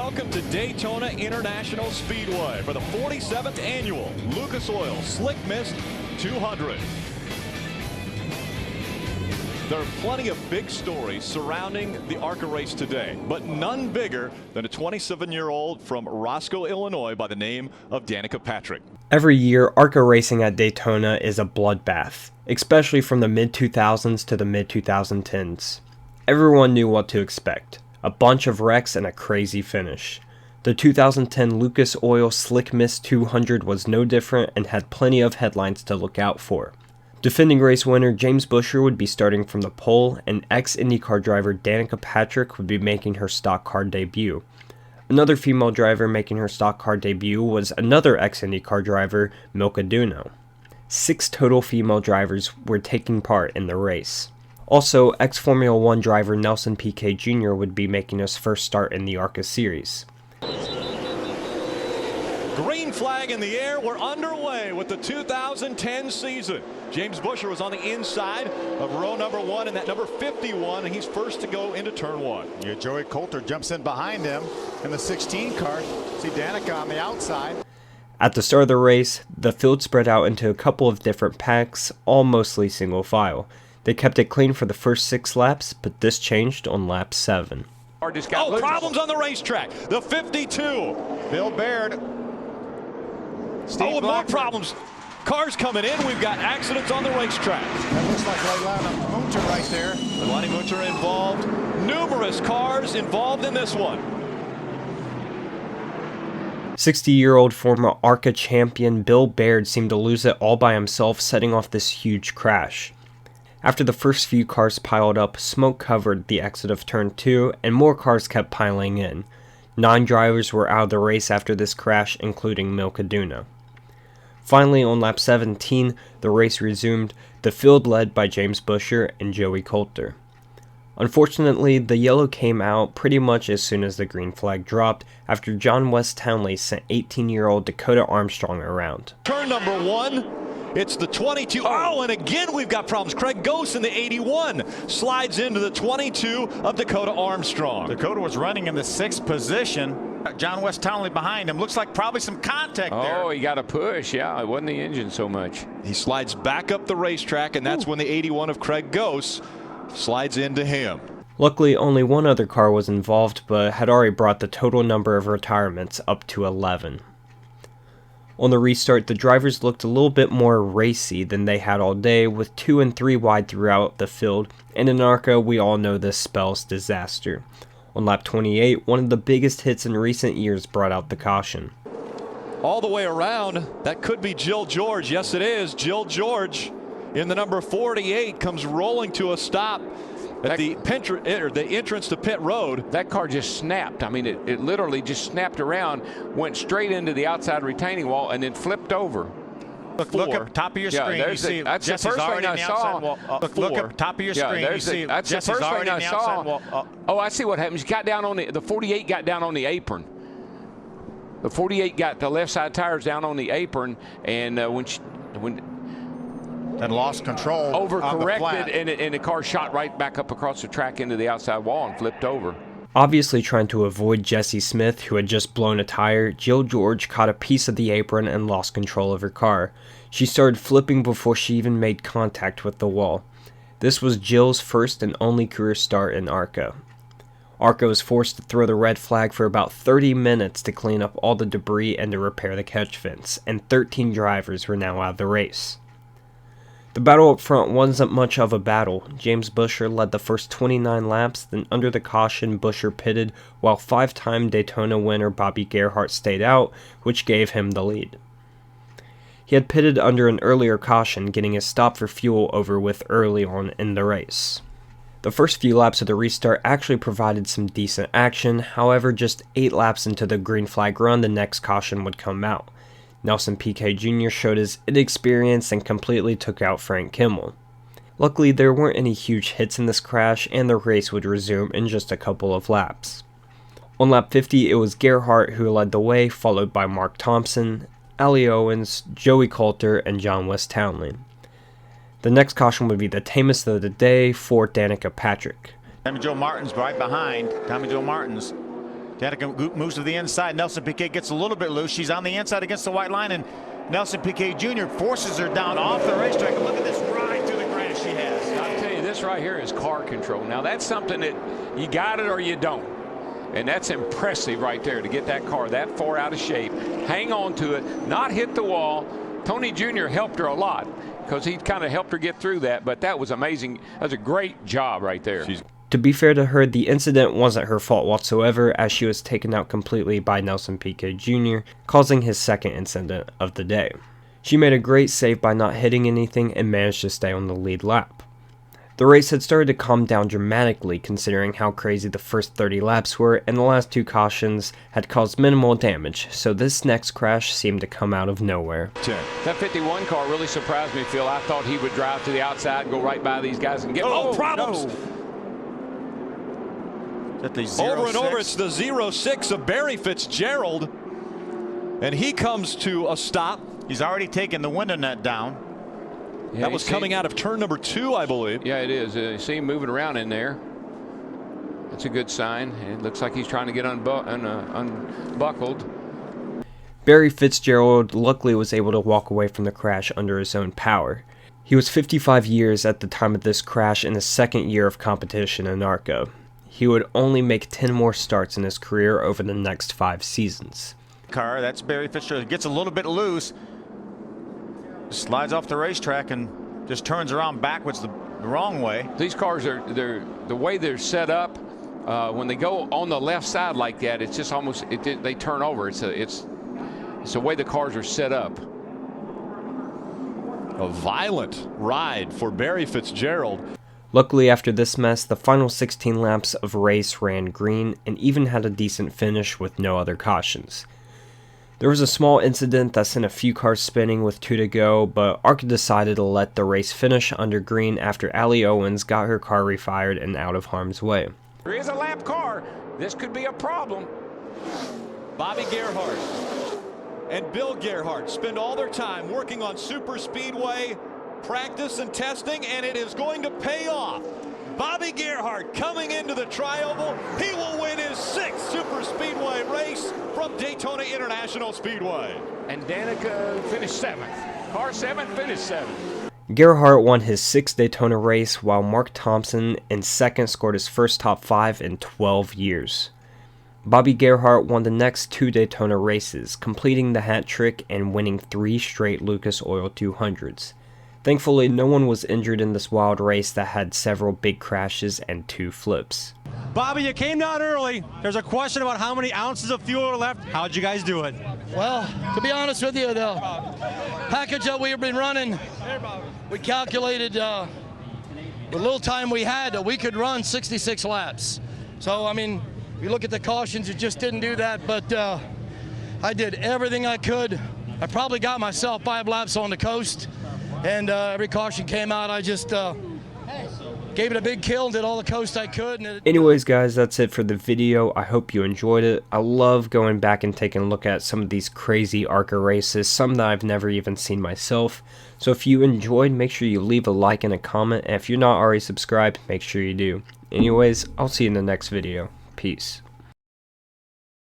welcome to Daytona International Speedway for the 47th annual Lucas Oil Slick Mist 200. There are plenty of big stories surrounding the ARCA race today, but none bigger than a 27-year-old from Roscoe, Illinois by the name of Danica Patrick. Every year, ARCA racing at Daytona is a bloodbath, especially from the mid-2000s to the mid-2010s. Everyone knew what to expect. A bunch of wrecks and a crazy finish. The 2010 Lucas Oil Slick Mist 200 was no different and had plenty of headlines to look out for. Defending race winner James Buescher would be starting from the pole, and ex-IndyCar driver Danica Patrick would be making her stock car debut. Another female driver making her stock car debut was another ex-IndyCar driver, Milka Duno. 6 total female drivers were taking part in the race. Also, ex-Formula 1 driver Nelson Piquet Jr. would be making his first start in the ARCA series. Green flag in the air. We're underway with the 2010 season. James Buescher was on the inside of row number 1 in that number 51, and he's first to go into turn 1. Yeah, Joey Coulter jumps in behind him in the 16 car. See Danica on the outside. At the start of the race, the field spread out into a couple of different packs, all mostly single file. They kept it clean for the first 6 laps, but this changed on lap 7. Oh, problems on the racetrack. The 52. Bill Baird. Oh, and more problems. Cars coming in. We've got accidents on the racetrack. That looks like Leilani Munter right there. Leilani Munter involved. Numerous cars involved in this one. 60-year-old former ARCA champion Bill Baird seemed to lose it all by himself, setting off this huge crash. After the first few cars piled up, smoke covered the exit of turn 2, and more cars kept piling in. 9 drivers were out of the race after this crash, including Milka Duno. Finally, on lap 17, the race resumed, the field led by James Buescher and Joey Coulter. Unfortunately, the yellow came out pretty much as soon as the green flag dropped, after John West Townley sent 18-year-old Dakota Armstrong around. Turn number 1. It's the 22. Oh, and again we've got problems. Craig Gose in the 81 slides into the 22 of Dakota Armstrong. Dakota was running in the 6th position. John West Townley behind him. Looks like probably some contact there. Oh, he got a push. Yeah, it wasn't the engine so much. He slides back up the racetrack, and that's when the 81 of Craig Gose slides into him. Luckily, only one other car was involved, but had already brought the total number of retirements up to 11. On the restart, the drivers looked a little bit more racy than they had all day, with 2 and 3 wide throughout the field, and in ARCA, we all know this spells disaster. On lap 28, one of the biggest hits in recent years brought out the caution. All the way around, that could be Jill George. Yes, it is. Jill George in the number 48 comes rolling to a stop at the entrance to pit road. That car just snapped. I mean, it literally just snapped around, went straight into the outside retaining wall, and then flipped over. Look up top of your screen. You see that's Jesse's the first already thing on the I outside saw. wall. Look up top of your screen. You see that's Jesse's the first already thing on I the outside saw. wall. Oh, I see what happened. He got down on the 48 got down on the apron. The 48 got the left side tires down on the apron, and when and lost control. Overcorrected, and the car shot right back up across the track into the outside wall and flipped over. Obviously trying to avoid Jessie Smith, who had just blown a tire, Jill George caught a piece of the apron and lost control of her car. She started flipping before she even made contact with the wall. This was Jill's first and only career start in ARCA. ARCA was forced to throw the red flag for about 30 minutes to clean up all the debris and to repair the catch fence, and 13 drivers were now out of the race. The battle up front wasn't much of a battle. James Buescher led the first 29 laps, then under the caution Buescher pitted, while 5-time Daytona winner Bobby Gerhart stayed out, which gave him the lead. He had pitted under an earlier caution, getting his stop for fuel over with early on in the race. The first few laps of the restart actually provided some decent action, however just 8 laps into the green flag run the next caution would come out. Nelson Piquet Jr. showed his inexperience and completely took out Frank Kimmel. Luckily, there weren't any huge hits in this crash, and the race would resume in just a couple of laps. On lap 50, it was Gerhart who led the way, followed by Mark Thompson, Allie Owens, Joey Coulter, and John West Townley. The next caution would be the tamest of the day for Danica Patrick. Tommy Joe Martin's right behind. Tommy Joe Martin's Danica moves to the inside. Nelson Piquet gets a little bit loose. She's on the inside against the white line, and Nelson Piquet Jr. forces her down off the racetrack. And look at this ride through the grass she has. I'll tell you, this right here is car control. Now, that's something that you got it or you don't. And that's impressive right there to get that car that far out of shape, hang on to it, not hit the wall. Tony Jr. helped her a lot because he kind of helped her get through that, but that was amazing. That was a great job right there. To be fair to her, the incident wasn't her fault whatsoever, as she was taken out completely by Nelson Piquet Jr., causing his second incident of the day. She made a great save by not hitting anything and managed to stay on the lead lap. The race had started to calm down dramatically considering how crazy the first 30 laps were, and the last two cautions had caused minimal damage, so this next crash seemed to come out of nowhere. That 51 car really surprised me, Phil. I thought he would drive to the outside and go right by these guys and get problems. No. At the Over and 06. over, it's the 06 of Barry Fitzgerald, and he comes to a stop. He's already taken the window net down. Yeah, That was coming out of turn number 2, I believe. Yeah, it is. You see him moving around in there. That's a good sign. It looks like he's trying to get unbuckled. Barry Fitzgerald luckily was able to walk away from the crash under his own power. He was 55 years at the time of this crash in his second year of competition in ARCA. He would only make 10 more starts in his career over the next 5 seasons. Car, that's Barry Fitzgerald. Gets a little bit loose. Slides off the racetrack and just turns around backwards the wrong way. These cars they're the way they're set up. When they go on the left side like that, it's just almost they turn over. It's the way the cars are set up. A violent ride for Barry Fitzgerald. Luckily, after this mess, the final 16 laps of race ran green and even had a decent finish with no other cautions. There was a small incident that sent a few cars spinning with 2 to go, but ARCA decided to let the race finish under green after Allie Owens got her car refired and out of harm's way. There is a lap car. This could be a problem. Bobby Gerhart and Bill Gerhart spend all their time working on super speedway practice and testing, and it is going to pay off. Bobby Gerhart coming into the Tri-Oval. He will win his 6th super speedway race from Daytona International Speedway. And Danica finished 7th. Car 7 finished 7th. Gerhart won his 6th Daytona race, while Mark Thompson in 2nd scored his first top 5 in 12 years. Bobby Gerhart won the next 2 Daytona races, completing the hat trick and winning 3 straight Lucas Oil 200s. Thankfully, no one was injured in this wild race that had several big crashes and 2 flips. Bobby, you came down early. There's a question about how many ounces of fuel are left. How'd you guys do it? Well, to be honest with you, the package that we've been running, we calculated with the little time we had that we could run 66 laps. So, I mean, if you look at the cautions, it just didn't do that, but I did everything I could. I probably got myself 5 laps on the coast, and every caution came out. I just gave it a big kill, did all the coast I could. And Anyways, guys, that's it for the video. I hope you enjoyed it. I love going back and taking a look at some of these crazy ARCA races, some that I've never even seen myself. So if you enjoyed, make sure you leave a like and a comment, and if you're not already subscribed, make sure you do. Anyways, I'll see you in the next video. Peace.